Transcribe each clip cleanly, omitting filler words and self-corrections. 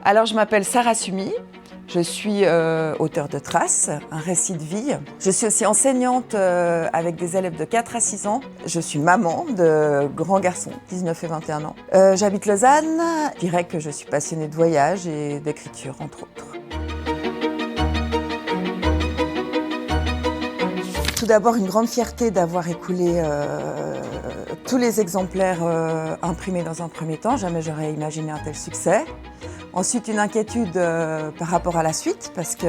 Alors, je m'appelle Sarah Sumi, je suis auteure de Traces, un récit de vie. Je suis aussi enseignante avec des élèves de 4 à 6 ans. Je suis maman de grands garçons, 19 et 21 ans. J'habite Lausanne. Je dirais que je suis passionnée de voyage et d'écriture, entre autres. Tout d'abord, une grande fierté d'avoir écoulé tous les exemplaires imprimés dans un premier temps. Jamais j'aurais imaginé un tel succès. Ensuite, une inquiétude par rapport à la suite, parce que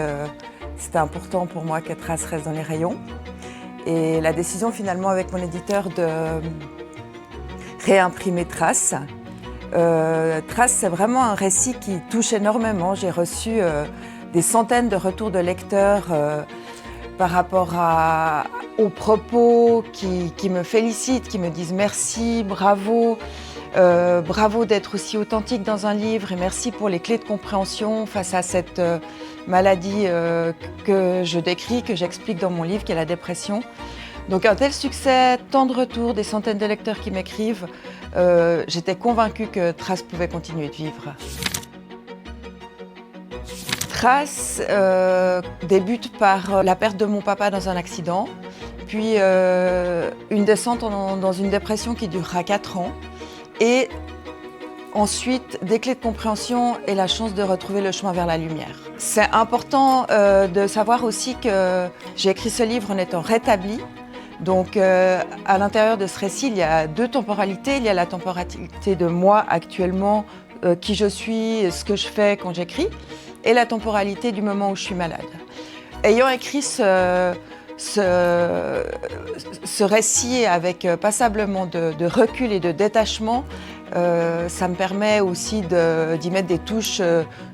c'était important pour moi que Traces reste dans les rayons. Et la décision finalement avec mon éditeur de réimprimer Traces. Traces, c'est vraiment un récit qui touche énormément. J'ai reçu des centaines de retours de lecteurs par rapport aux propos qui me félicitent, qui me disent merci, bravo. Bravo d'être aussi authentique dans un livre et merci pour les clés de compréhension face à cette maladie que je décris, que j'explique dans mon livre, qui est la dépression. Donc un tel succès, tant de retours, des centaines de lecteurs qui m'écrivent, j'étais convaincue que Traces pouvait continuer de vivre. Traces débute par la perte de mon papa dans un accident, puis une descente dans une dépression qui durera 4 ans. Et ensuite, des clés de compréhension et la chance de retrouver le chemin vers la lumière. C'est important de savoir aussi que j'ai écrit ce livre en étant rétablie. Donc, à l'intérieur de ce récit, il y a 2 temporalités. Il y a la temporalité de moi actuellement, qui je suis, ce que je fais quand j'écris, et la temporalité du moment où je suis malade. Ayant écrit ce récit avec passablement de recul et de détachement, ça me permet aussi d'y mettre des touches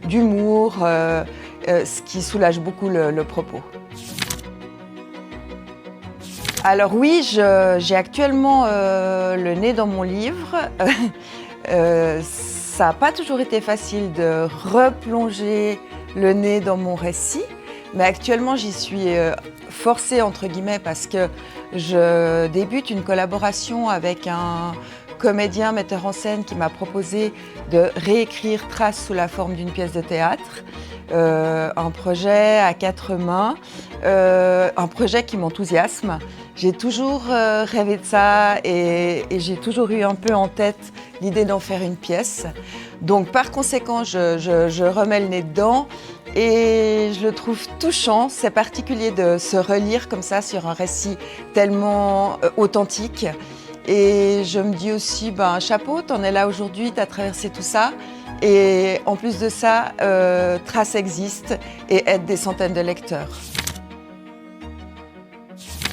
d'humour, ce qui soulage beaucoup le propos. Alors oui, j'ai actuellement le nez dans mon livre. Ça n'a pas toujours été facile de replonger le nez dans mon récit, mais actuellement j'y suis forcée entre guillemets parce que je débute une collaboration avec un comédien, metteur en scène qui m'a proposé de réécrire Traces sous la forme d'une pièce de théâtre. Un projet à 4 mains, un projet qui m'enthousiasme. J'ai toujours rêvé de ça et j'ai toujours eu un peu en tête l'idée d'en faire une pièce. Donc par conséquent, je remets le nez dedans et je le trouve touchant. C'est particulier de se relire comme ça sur un récit tellement authentique. Et je me dis aussi, chapeau, t'en es là aujourd'hui, t'as traversé tout ça. Et en plus de ça, Traces existe et aide des centaines de lecteurs.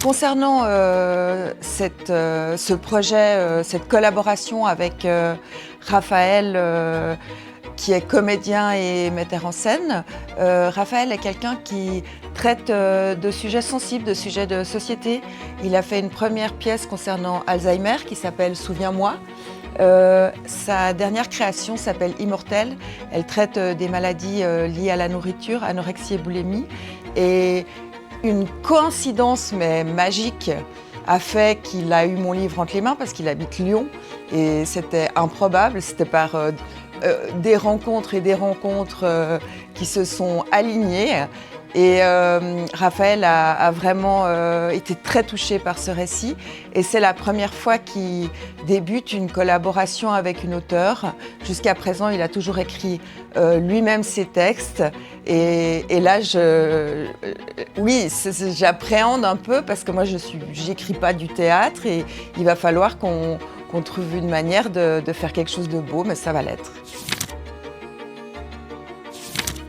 Concernant ce projet, cette collaboration avec Raphaël, qui est comédien et metteur en scène, Raphaël est quelqu'un qui traite de sujets sensibles, de sujets de société. Il a fait une première pièce concernant Alzheimer qui s'appelle « Souviens-moi ». Sa dernière création s'appelle « Immortel ». Elle traite des maladies liées à la nourriture, anorexie et boulimie. Et une coïncidence mais magique a fait qu'il a eu mon livre entre les mains parce qu'il habite Lyon et c'était improbable, c'était par des rencontres et des rencontres qui se sont alignées. Et Raphaël a vraiment été très touché par ce récit et c'est la première fois qu'il débute une collaboration avec une auteure. Jusqu'à présent, il a toujours écrit lui-même ses textes et là, j'appréhende un peu parce que moi, j'écris pas du théâtre et il va falloir qu'on trouve une manière de faire quelque chose de beau, mais ça va l'être.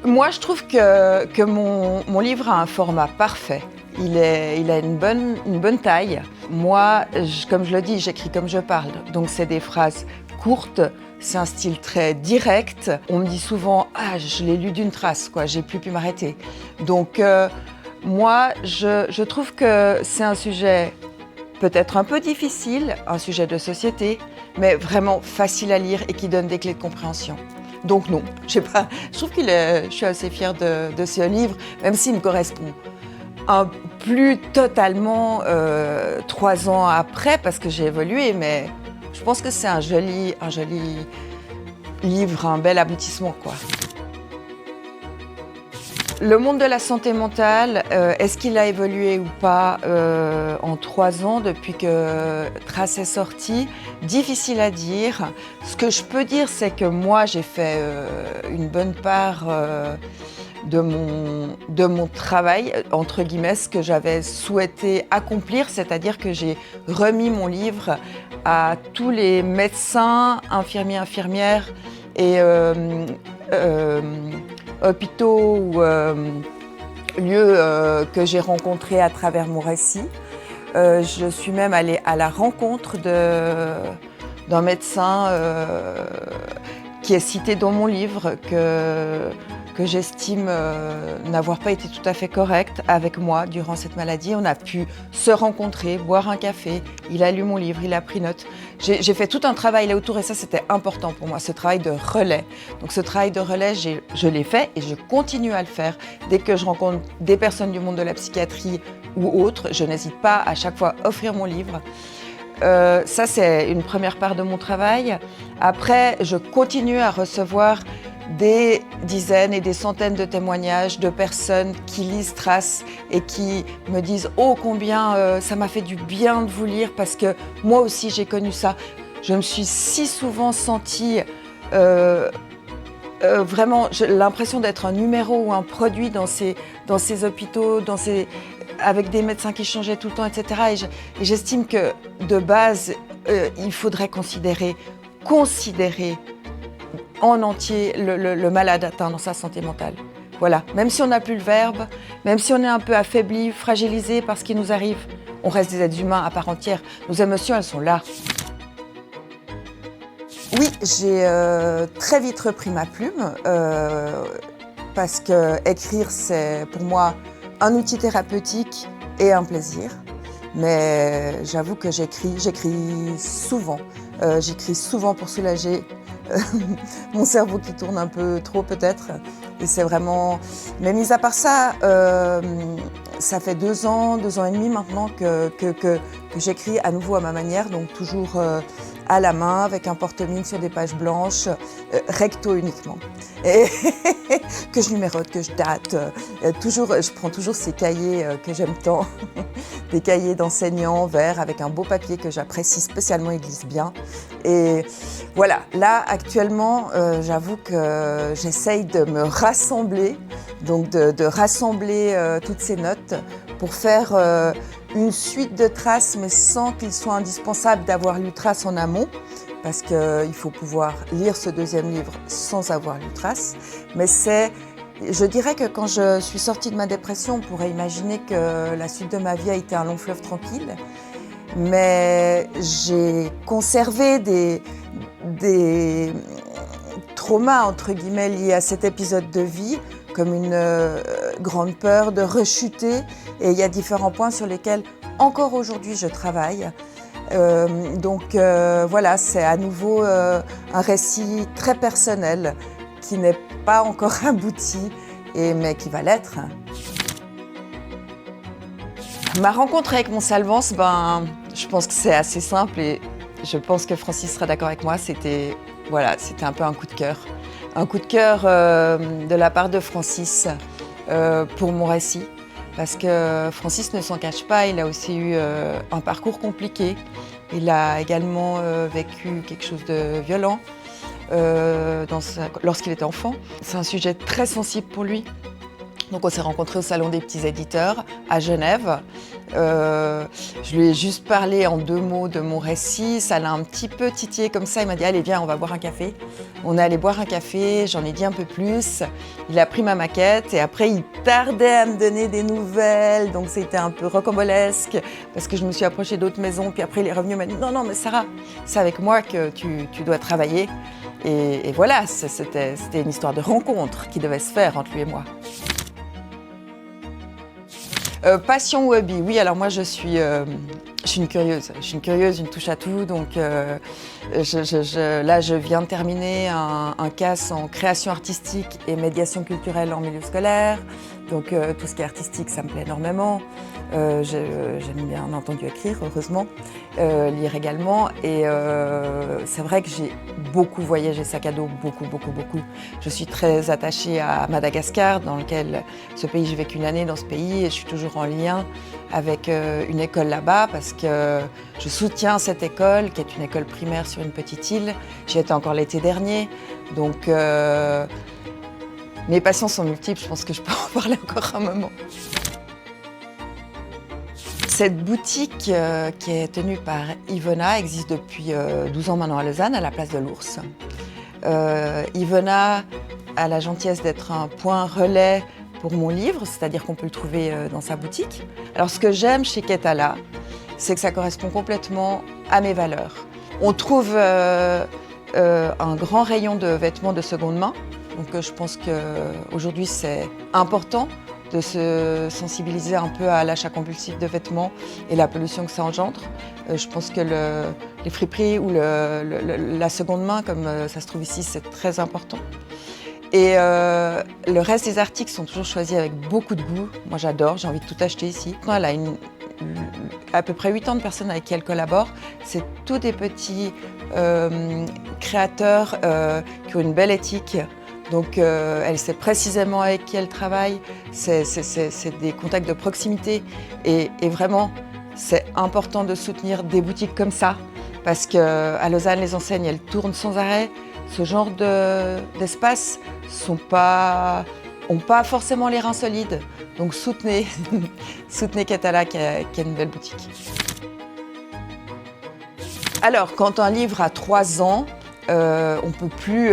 Moi, je trouve que mon livre a un format parfait. Il a une bonne taille. Moi, comme je le dis, j'écris comme je parle. Donc, c'est des phrases courtes, c'est un style très direct. On me dit souvent « Ah, je l'ai lu d'une trace, quoi, j'ai plus pu m'arrêter ». Donc, moi, je trouve que c'est un sujet peut-être un peu difficile, un sujet de société, mais vraiment facile à lire et qui donne des clés de compréhension. Donc non, je sais pas, je trouve je suis assez fière de ce livre, même s'il me correspond plus totalement 3 ans après, parce que j'ai évolué, mais je pense que c'est un joli livre un bel aboutissement, quoi. Le monde de la santé mentale, est-ce qu'il a évolué ou pas en 3 ans depuis que Trace est sorti? Difficile à dire. Ce que je peux dire, c'est que moi, j'ai fait une bonne part de mon travail, entre guillemets, ce que j'avais souhaité accomplir, c'est-à-dire que j'ai remis mon livre à tous les médecins, infirmières et hôpitaux ou lieux que j'ai rencontrés à travers mon récit. Je suis même allée à la rencontre d'un médecin qui est cité dans mon livre, que j'estime n'avoir pas été tout à fait correct avec moi durant cette maladie. On a pu se rencontrer, boire un café, il a lu mon livre, il a pris note. J'ai fait tout un travail là autour et ça c'était important pour moi, ce travail de relais. Donc ce travail de relais, je l'ai fait et je continue à le faire. Dès que je rencontre des personnes du monde de la psychiatrie ou autres, je n'hésite pas à chaque fois à offrir mon livre. Ça c'est une première part de mon travail. Après, je continue à recevoir des dizaines et des centaines de témoignages de personnes qui lisent Trace et qui me disent « Oh, combien ça m'a fait du bien de vous lire parce que moi aussi j'ai connu ça. Je me suis si souvent sentie vraiment l'impression d'être un numéro ou un produit dans ces hôpitaux, avec des médecins qui changeaient tout le temps, etc. » Et j'estime que de base, il faudrait considérer en entier le malade atteint dans sa santé mentale. Voilà, même si on n'a plus le verbe, même si on est un peu affaibli, fragilisé par ce qui nous arrive, on reste des êtres humains à part entière. Nos émotions, elles sont là. Oui, j'ai très vite repris ma plume parce que écrire, c'est pour moi un outil thérapeutique et un plaisir. Mais j'avoue que j'écris souvent. J'écris souvent pour soulager mon cerveau qui tourne un peu trop peut-être. Et c'est vraiment... Mais mis à part ça, ça fait 2 ans et demi maintenant que j'écris à nouveau à ma manière, donc toujours à la main, avec un porte-mine sur des pages blanches, recto uniquement. Et que je numérote, que je date. Je prends toujours ces cahiers que j'aime tant, des cahiers d'enseignants verts avec un beau papier que j'apprécie spécialement, ils glissent bien. Et voilà, là actuellement, j'avoue que j'essaye de me rassembler, donc de rassembler toutes ces notes pour faire une suite de Traces, mais sans qu'il soit indispensable d'avoir lu Trace en amont, parce qu'il faut pouvoir lire ce 2e livre sans avoir lu Trace. Mais je dirais que quand je suis sortie de ma dépression, on pourrait imaginer que la suite de ma vie a été un long fleuve tranquille. Mais j'ai conservé des traumas, entre guillemets, liés à cet épisode de vie, comme une grande peur de rechuter. Et il y a différents points sur lesquels, encore aujourd'hui, je travaille. Donc voilà, c'est à nouveau un récit très personnel qui n'est pas encore abouti, mais qui va l'être. Ma rencontre avec Montsalvance, je pense que c'est assez simple et je pense que Francis sera d'accord avec moi. C'était un peu un coup de cœur. Un coup de cœur de la part de Francis pour mon récit. Parce que Francis ne s'en cache pas, il a aussi eu un parcours compliqué. Il a également vécu quelque chose de violent lorsqu'il était enfant. C'est un sujet très sensible pour lui. Donc on s'est rencontrés au Salon des petits éditeurs à Genève. Je lui ai juste parlé en 2 mots de mon récit. Ça l'a un petit peu titillé comme ça. Il m'a dit « Allez, viens, on va boire un café ». On est allé boire un café, j'en ai dit un peu plus. Il a pris ma maquette et après il tardait à me donner des nouvelles. Donc c'était un peu rocambolesque parce que je me suis approchée d'autres maisons. Puis après il est revenu et m'a dit « Non, mais Sarah, c'est avec moi que tu dois travailler ». Et voilà, c'était une histoire de rencontre qui devait se faire entre lui et moi. Passion ou hobby? Oui, alors moi je suis une curieuse. Je suis une curieuse, une touche à tout. Donc là, je viens de terminer un CAS en création artistique et médiation culturelle en milieu scolaire. Donc tout ce qui est artistique, ça me plaît énormément. J'aime bien entendu écrire, heureusement, lire également. Et c'est vrai que j'ai beaucoup voyagé sac à dos, beaucoup. Je suis très attachée à Madagascar, dans lequel ce pays, j'ai vécu une année dans ce pays et je suis toujours en lien avec une école là-bas parce que je soutiens cette école, qui est une école primaire sur une petite île. J'y étais encore l'été dernier, donc mes passions sont multiples, je pense que je peux en parler encore un moment. Cette boutique qui est tenue par Ivona existe depuis 12 ans maintenant à Lausanne, à la place de l'Ours. Ivona a la gentillesse d'être un point relais pour mon livre, c'est-à-dire qu'on peut le trouver dans sa boutique. Alors ce que j'aime chez Ketala, c'est que ça correspond complètement à mes valeurs. On trouve un grand rayon de vêtements de seconde main. Donc je pense qu'aujourd'hui c'est important de se sensibiliser un peu à l'achat compulsif de vêtements et la pollution que ça engendre. Je pense que les friperies ou la seconde main, comme ça se trouve ici, c'est très important. Et le reste des articles sont toujours choisis avec beaucoup de goût. Moi j'adore, j'ai envie de tout acheter ici. Elle a à peu près 80 personnes avec qui elle collabore. C'est tous des petits créateurs qui ont une belle éthique. Donc elle sait précisément avec qui elle travaille, c'est des contacts de proximité et vraiment c'est important de soutenir des boutiques comme ça parce qu'à Lausanne les enseignes elles tournent sans arrêt. Ce genre d'espace n'ont pas forcément les reins solides, donc soutenez Ketala qui a une belle boutique. Alors quand un livre a 3 ans, on ne peut plus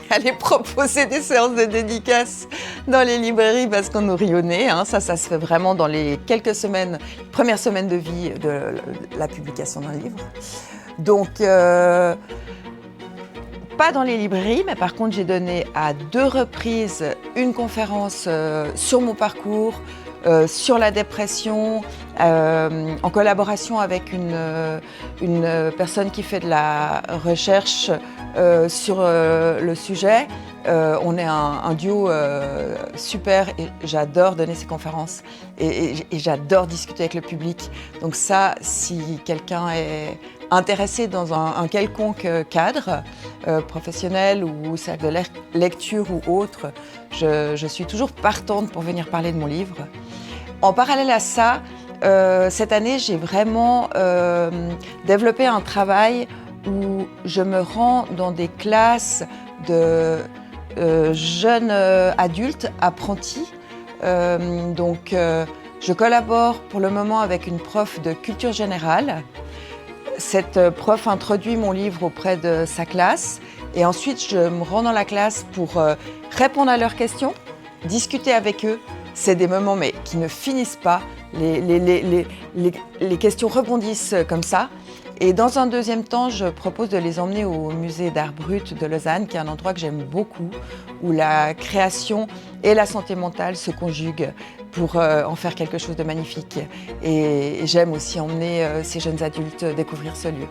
aller proposer des séances de dédicaces dans les librairies parce qu'on nous rit au nez. Ça se fait vraiment dans les premières semaines de vie de la publication d'un livre. Donc, pas dans les librairies, mais par contre, j'ai donné à 2 reprises une conférence sur mon parcours, sur la dépression, en collaboration avec une personne qui fait de la recherche sur le sujet. On est un duo super et j'adore donner ces conférences et j'adore discuter avec le public. Donc ça, si quelqu'un est intéressé dans un quelconque cadre professionnel ou cercle de lecture ou autre, je suis toujours partante pour venir parler de mon livre. En parallèle à ça, cette année, j'ai vraiment développé un travail où je me rends dans des classes de jeunes adultes apprentis. Je collabore pour le moment avec une prof de culture générale. Cette prof introduit mon livre auprès de sa classe et ensuite je me rends dans la classe pour répondre à leurs questions, discuter avec eux. C'est des moments mais qui ne finissent pas. Les questions rebondissent comme ça. Et dans un deuxième temps, je propose de les emmener au musée d'art brut de Lausanne, qui est un endroit que j'aime beaucoup, où la création et la santé mentale se conjuguent pour en faire quelque chose de magnifique. Et j'aime aussi emmener ces jeunes adultes découvrir ce lieu.